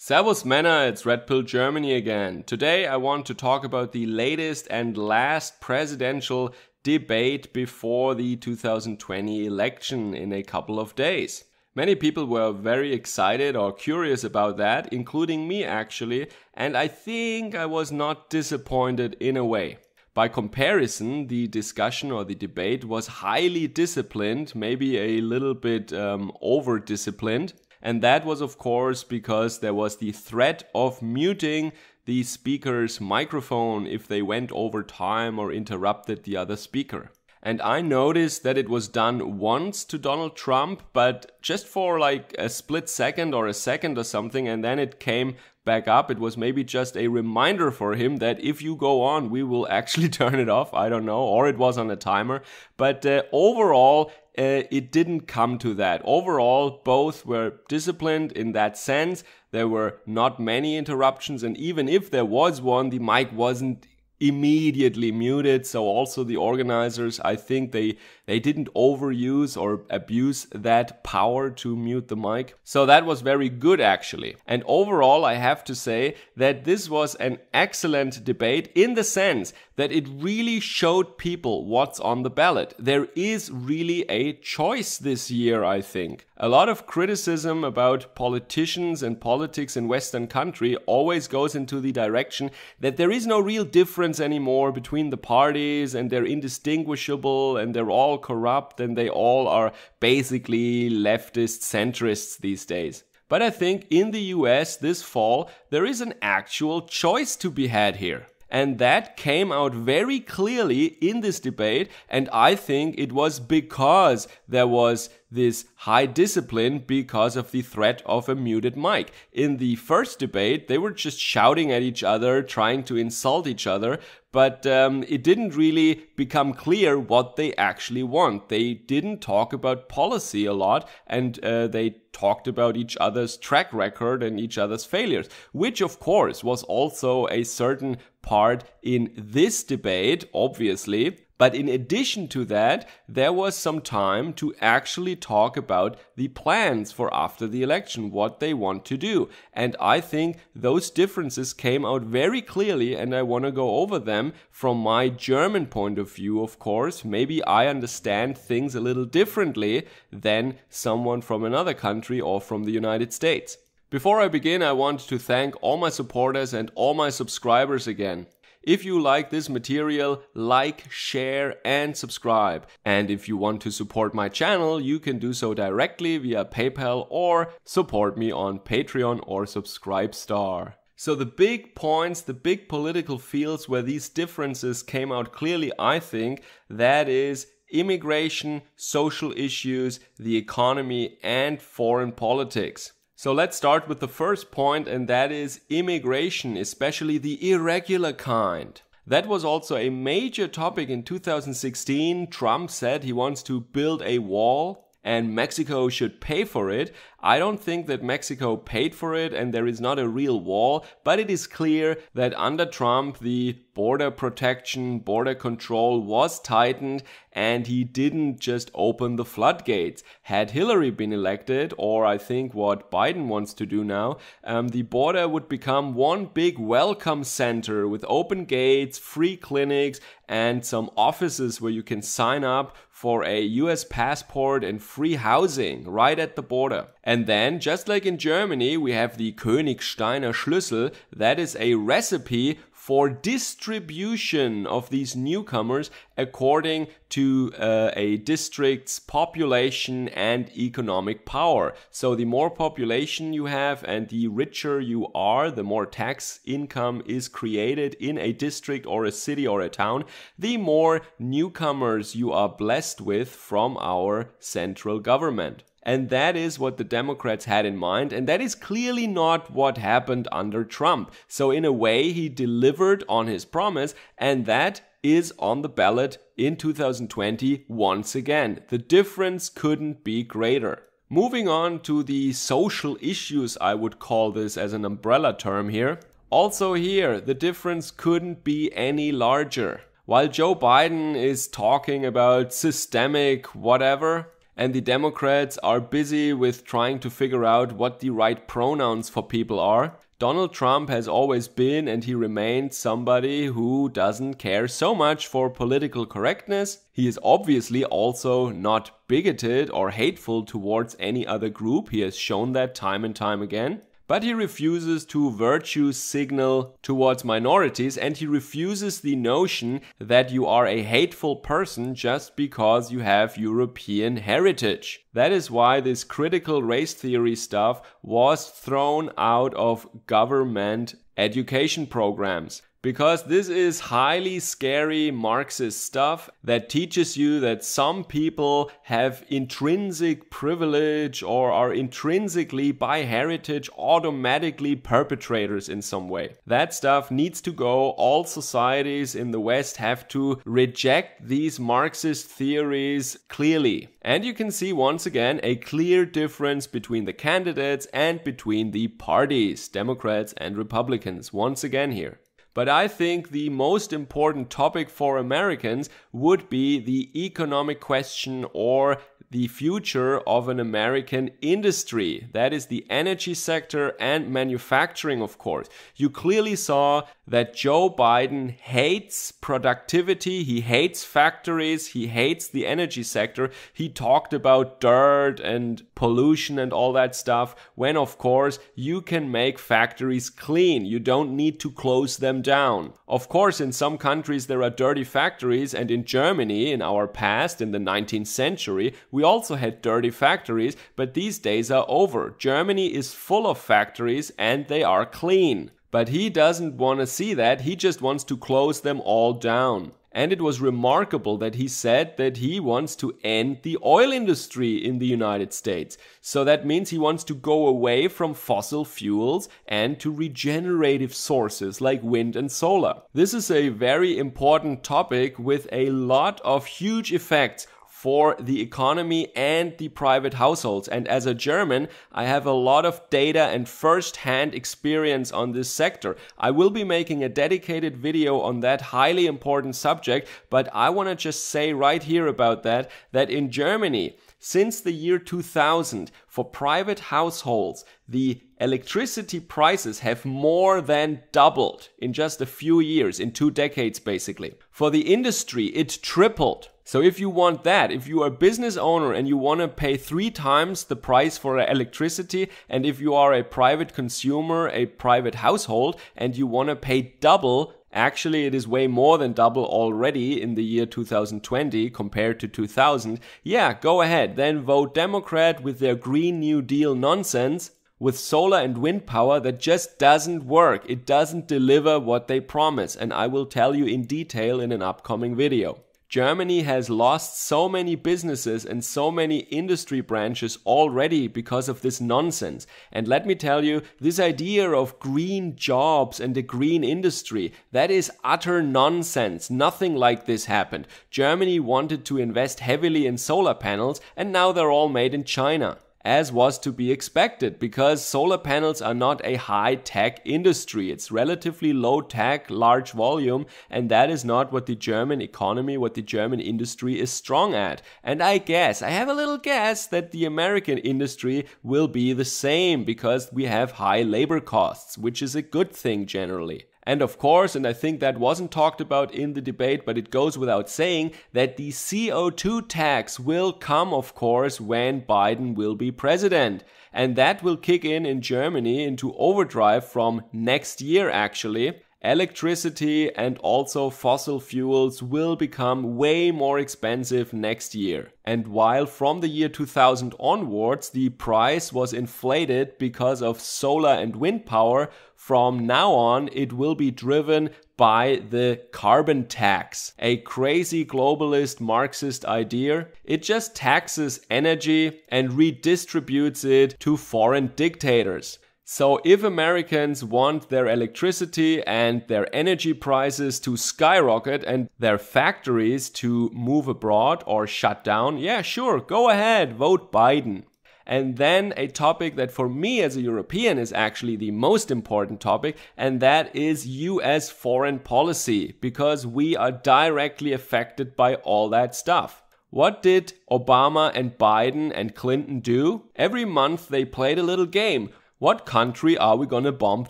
Servus Männer, it's Red Pill Germany again. Today I want to talk about the latest and last presidential debate before the 2020 election in a couple of days. Many people were very excited or curious about that, including me actually, and I think I was not disappointed in a way. By comparison, the discussion or the debate was highly disciplined, maybe a little bit over-disciplined. And that was, of course, because there was the threat of muting the speaker's microphone if they went over time or interrupted the other speaker. And I noticed that it was done once to Donald Trump, but just for like a split second or a second or something, and then it came back up. It was maybe just a reminder for him that if you go on, we will actually turn it off. I don't know, or it was on a timer. But overall, it didn't come to that. Overall, both were disciplined in that sense. There were not many interruptions, and even if there was one, the mic wasn't immediately muted. So also the organizers, I think they didn't overuse or abuse that power to mute the mic. So that was very good actually. And overall, I have to say that this was an excellent debate in the sense that it really showed people what's on the ballot. There is really a choice this year, I think. A lot of criticism about politicians and politics in Western country always goes into the direction that there is no real difference anymore between the parties and they're indistinguishable and they're all corrupt and they all are basically leftist centrists these days. But I think in the US this fall there is an actual choice to be had here. And that came out very clearly in this debate, and I think it was because there was this high discipline because of the threat of a muted mic. In the first debate, they were just shouting at each other, trying to insult each other, but it didn't really become clear what they actually want. They didn't talk about policy a lot, and they talked about each other's track record and each other's failures, which of course was also a certain part in this debate, obviously. But in addition to that, there was some time to actually talk about the plans for after the election, what they want to do. And I think those differences came out very clearly, and I want to go over them from my German point of view, of course. Maybe I understand things a little differently than someone from another country or from the United States. Before I begin, I want to thank all my supporters and all my subscribers again. If you like this material, like, share and subscribe. And if you want to support my channel, you can do so directly via PayPal or support me on Patreon or Subscribestar. So the big points, the big political fields where these differences came out clearly, I think, that is immigration, social issues, the economy and foreign politics. So let's start with the first point, and that is immigration, especially the irregular kind. That was also a major topic in 2016. Trump said he wants to build a wall and Mexico should pay for it. I don't think that Mexico paid for it and there is not a real wall, but it is clear that under Trump the border protection, border control was tightened and he didn't just open the floodgates. Had Hillary been elected, or I think what Biden wants to do now, the border would become one big welcome center with open gates, free clinics and some offices where you can sign up for a US passport and free housing right at the border. And then, just like in Germany, we have the Königsteiner Schlüssel. That is a recipe for distribution of these newcomers according to a district's population and economic power. So the more population you have and the richer you are, the more tax income is created in a district or a city or a town, the more newcomers you are blessed with from our central government. And that is what the Democrats had in mind, and that is clearly not what happened under Trump. So in a way, he delivered on his promise, and that is on the ballot in 2020 once again. The difference couldn't be greater. Moving on to the social issues, I would call this as an umbrella term here. Also here, the difference couldn't be any larger. While Joe Biden is talking about systemic whatever, And the Democrats are busy with trying to figure out what the right pronouns for people are. Donald Trump has always been and he remains somebody who doesn't care so much for political correctness. He is obviously also not bigoted or hateful towards any other group. He has shown that time and time again. But he refuses to virtue signal towards minorities, and he refuses the notion that you are a hateful person just because you have European heritage. That is why this critical race theory stuff was thrown out of government education programs. Because this is highly scary Marxist stuff that teaches you that some people have intrinsic privilege or are intrinsically by heritage automatically perpetrators in some way. That stuff needs to go. All societies in the West have to reject these Marxist theories clearly. And you can see once again a clear difference between the candidates and between the parties, Democrats and Republicans, once again here. But I think the most important topic for Americans would be the economic question or the future of an American industry. That is the energy sector and manufacturing, of course. You clearly saw that Joe Biden hates productivity, he hates factories, he hates the energy sector. He talked about dirt and pollution and all that stuff, when of course you can make factories clean. You don't need to close them down. Of course, in some countries there are dirty factories, and in Germany, in our past, in the 19th century, we also had dirty factories, but these days are over. Germany is full of factories and they are clean. But he doesn't want to see that, he just wants to close them all down. And it was remarkable that he said that he wants to end the oil industry in the United States. So that means he wants to go away from fossil fuels and to regenerative sources like wind and solar. This is a very important topic with a lot of huge effects for the economy and the private households. And as a German, I have a lot of data and first-hand experience on this sector. I will be making a dedicated video on that highly important subject, but I want to just say right here about that in Germany, since the year 2000, for private households, the electricity prices have more than doubled in just a few years, in 2 decades basically. For the industry, it tripled. So if you want that, if you are a business owner and you want to pay 3 times the price for electricity, and if you are a private consumer, a private household, and you want to pay double, actually it is way more than double already in the year 2020 compared to 2000, yeah, go ahead, then vote Democrat with their Green New Deal nonsense, with solar and wind power that just doesn't work. It doesn't deliver what they promise, and I will tell you in detail in an upcoming video. Germany has lost so many businesses and so many industry branches already because of this nonsense. And let me tell you, this idea of green jobs and the green industry, that is utter nonsense. Nothing like this happened. Germany wanted to invest heavily in solar panels, and now they're all made in China. As was to be expected, because solar panels are not a high-tech industry. It's relatively low-tech, large volume, and that is not what the German economy, what the German industry is strong at. And I have a little guess that the American industry will be the same, because we have high labor costs, which is a good thing generally. And of course, and I think that wasn't talked about in the debate, but it goes without saying, that the CO2 tax will come, of course, when Biden will be president. And that will kick in Germany into overdrive from next year, actually. Electricity and also fossil fuels will become way more expensive next year. And while from the year 2000 onwards the price was inflated because of solar and wind power, from now on it will be driven by the carbon tax, a crazy globalist Marxist idea. It just taxes energy and redistributes it to foreign dictators. So if Americans want their electricity and their energy prices to skyrocket and their factories to move abroad or shut down, yeah, sure, go ahead, vote Biden. And then a topic that for me as a European is actually the most important topic, and that is US foreign policy, because we are directly affected by all that stuff. What did Obama and Biden and Clinton do? Every month they played a little game. What country are we gonna bomb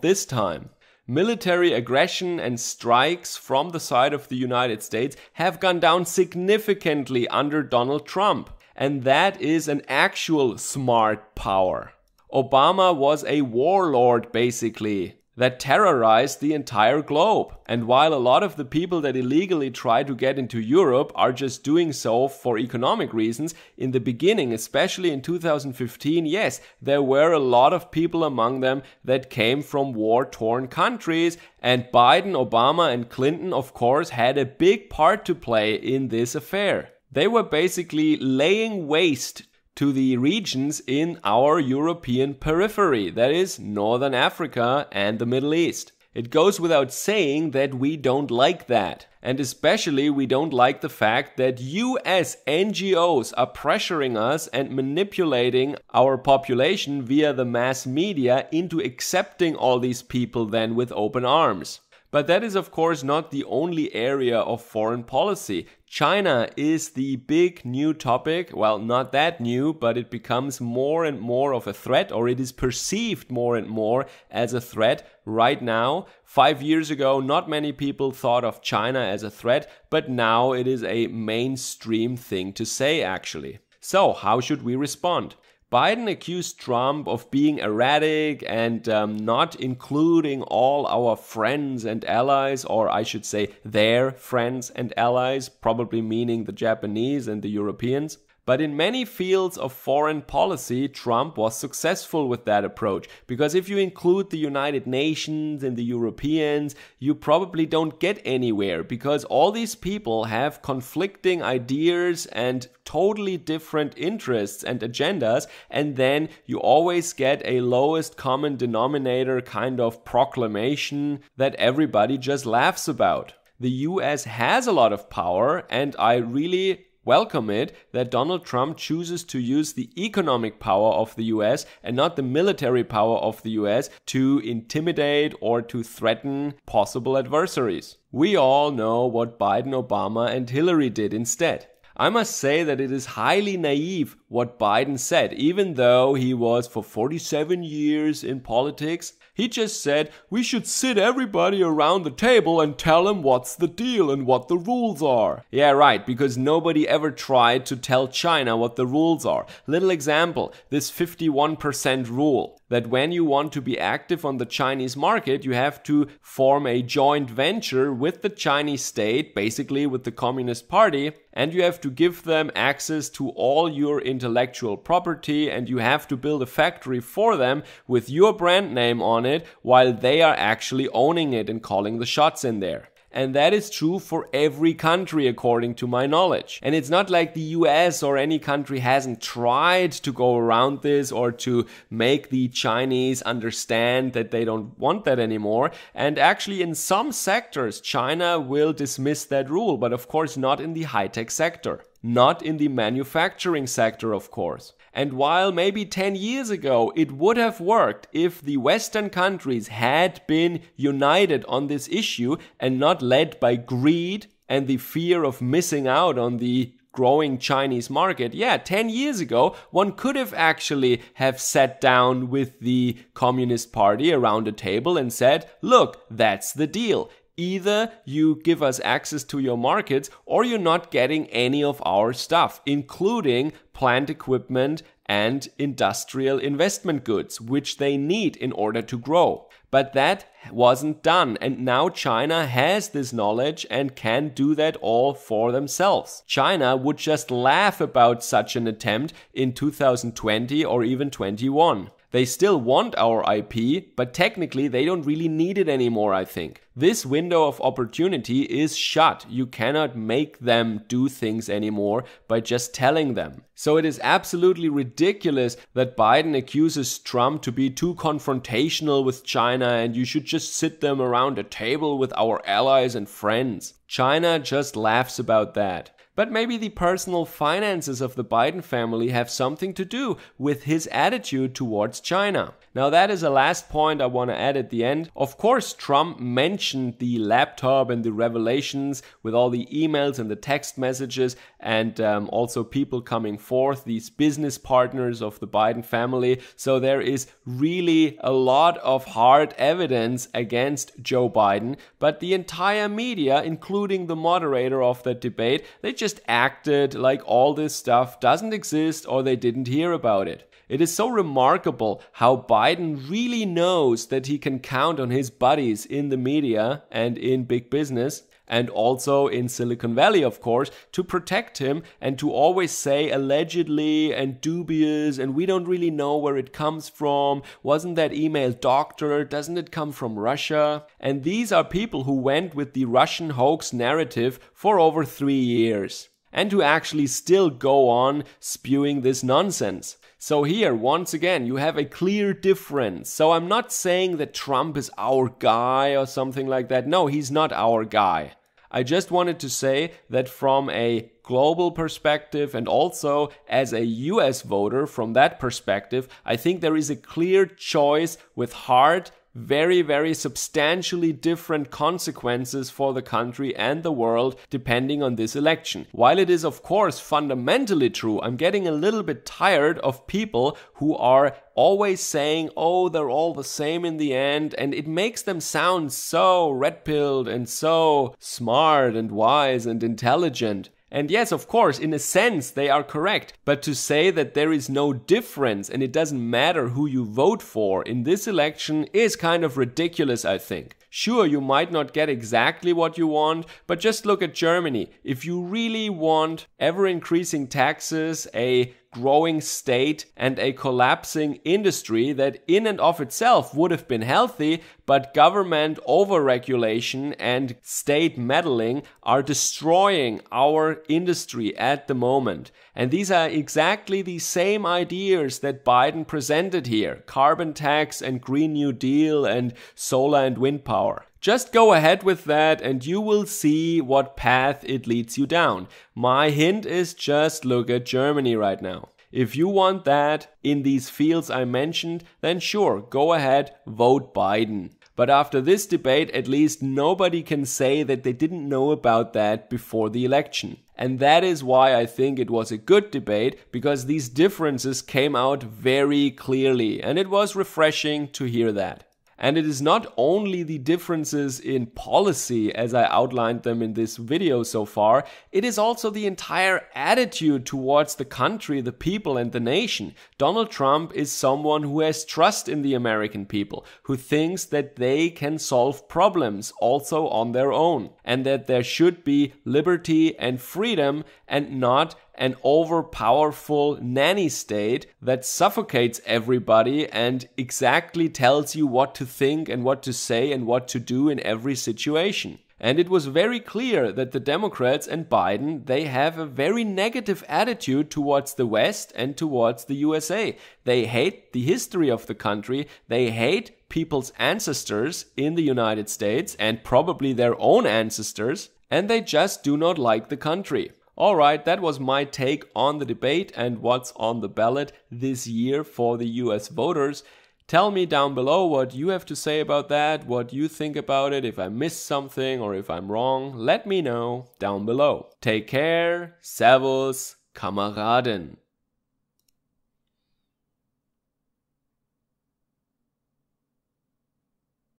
this time? Military aggression and strikes from the side of the United States have gone down significantly under Donald Trump. And that is an actual smart power. Obama was a warlord, basically, that terrorized the entire globe. And while a lot of the people that illegally try to get into Europe are just doing so for economic reasons, in the beginning, especially in 2015, yes, there were a lot of people among them that came from war-torn countries, and Biden, Obama, and Clinton, of course, had a big part to play in this affair. They were basically laying waste to the regions in our European periphery, that is, Northern Africa and the Middle East. It goes without saying that we don't like that. And especially we don't like the fact that US NGOs are pressuring us and manipulating our population via the mass media into accepting all these people then with open arms. But that is of course not the only area of foreign policy. China is the big new topic. Well, not that new, but it becomes more and more of a threat, or it is perceived more and more as a threat right now. 5 years ago, not many people thought of China as a threat, but now it is a mainstream thing to say actually. So, how should we respond? Biden accused Trump of being erratic and not including all our friends and allies, or I should say their friends and allies, probably meaning the Japanese and the Europeans. But in many fields of foreign policy, Trump was successful with that approach. Because if you include the United Nations and the Europeans, you probably don't get anywhere. Because all these people have conflicting ideas and totally different interests and agendas. And then you always get a lowest common denominator kind of proclamation that everybody just laughs about. The US has a lot of power, and I really welcome it that Donald Trump chooses to use the economic power of the US and not the military power of the US to intimidate or to threaten possible adversaries. We all know what Biden, Obama, and Hillary did instead. I must say that it is highly naive what Biden said, even though he was for 47 years in politics. He just said, we should sit everybody around the table and tell them what's the deal and what the rules are. Yeah, right, because nobody ever tried to tell China what the rules are. Little example, this 51% rule. That when you want to be active on the Chinese market, you have to form a joint venture with the Chinese state, basically with the Communist Party, and you have to give them access to all your intellectual property, and you have to build a factory for them with your brand name on it, while they are actually owning it and calling the shots in there. And that is true for every country, according to my knowledge. And it's not like the US or any country hasn't tried to go around this or to make the Chinese understand that they don't want that anymore. And actually, in some sectors, China will dismiss that rule, but of course not in the high-tech sector. Not in the manufacturing sector, of course. And while maybe 10 years ago it would have worked if the Western countries had been united on this issue and not led by greed and the fear of missing out on the growing Chinese market, 10 years ago, one could have actually have sat down with the Communist Party around a table and said, look, that's the deal. Either you give us access to your markets or you're not getting any of our stuff, including plant equipment and industrial investment goods, which they need in order to grow. But that wasn't done, and now China has this knowledge and can do that all for themselves. China would just laugh about such an attempt in 2020 or even 21. They still want our IP, but technically they don't really need it anymore, I think. This window of opportunity is shut. You cannot make them do things anymore by just telling them. So it is absolutely ridiculous that Biden accuses Trump to be too confrontational with China and you should just sit them around a table with our allies and friends. China just laughs about that. But maybe the personal finances of the Biden family have something to do with his attitude towards China. Now that is a last point I want to add at the end. Of course, Trump mentioned the laptop and the revelations with all the emails and the text messages and also people coming forth, these business partners of the Biden family. So there is really a lot of hard evidence against Joe Biden, but the entire media, including the moderator of that debate, they just acted like all this stuff doesn't exist or they didn't hear about it. It is so remarkable how Biden really knows that he can count on his buddies in the media and in big business and also in Silicon Valley, of course, to protect him and to always say allegedly and dubious and we don't really know where it comes from. Wasn't that email doctored? Doesn't it come from Russia? And these are people who went with the Russian hoax narrative for over 3 years and who actually still go on spewing this nonsense. So here, once again, you have a clear difference. So I'm not saying that Trump is our guy or something like that. No, he's not our guy. I just wanted to say that from a global perspective and also as a US voter from that perspective, I think there is a clear choice with hard, very, very substantially different consequences for the country and the world depending on this election. While it is of course fundamentally true, I'm getting a little bit tired of people who are always saying, oh, they're all the same in the end, and it makes them sound so red-pilled and so smart and wise and intelligent. And yes, of course, in a sense, they are correct. But to say that there is no difference and it doesn't matter who you vote for in this election is kind of ridiculous, I think. Sure, you might not get exactly what you want, but just look at Germany. If you really want ever-increasing taxes, a growing state and a collapsing industry that in and of itself would have been healthy, but government overregulation and state meddling are destroying our industry at the moment. And these are exactly the same ideas that Biden presented here: carbon tax and Green New Deal and solar and wind power. Just go ahead with that and you will see what path it leads you down. My hint is just look at Germany right now. If you want that in these fields I mentioned, then sure, go ahead, vote Biden. But after this debate, at least nobody can say that they didn't know about that before the election. And that is why I think it was a good debate, because these differences came out very clearly, and it was refreshing to hear that. And it is not only the differences in policy as I outlined them in this video so far, it is also the entire attitude towards the country, the people and the nation. Donald Trump is someone who has trust in the American people, who thinks that they can solve problems also on their own, and that there should be liberty and freedom and not an overpowerful nanny state that suffocates everybody and exactly tells you what to think and what to say and what to do in every situation. And it was very clear that the Democrats and Biden, they have a very negative attitude towards the West and towards the USA. They hate the history of the country. They hate people's ancestors in the United States and probably their own ancestors. And they just do not like the country. Alright, that was my take on the debate and what's on the ballot this year for the US voters. Tell me down below what you have to say about that, what you think about it, if I missed something or if I'm wrong. Let me know down below. Take care, Servus, Kameraden.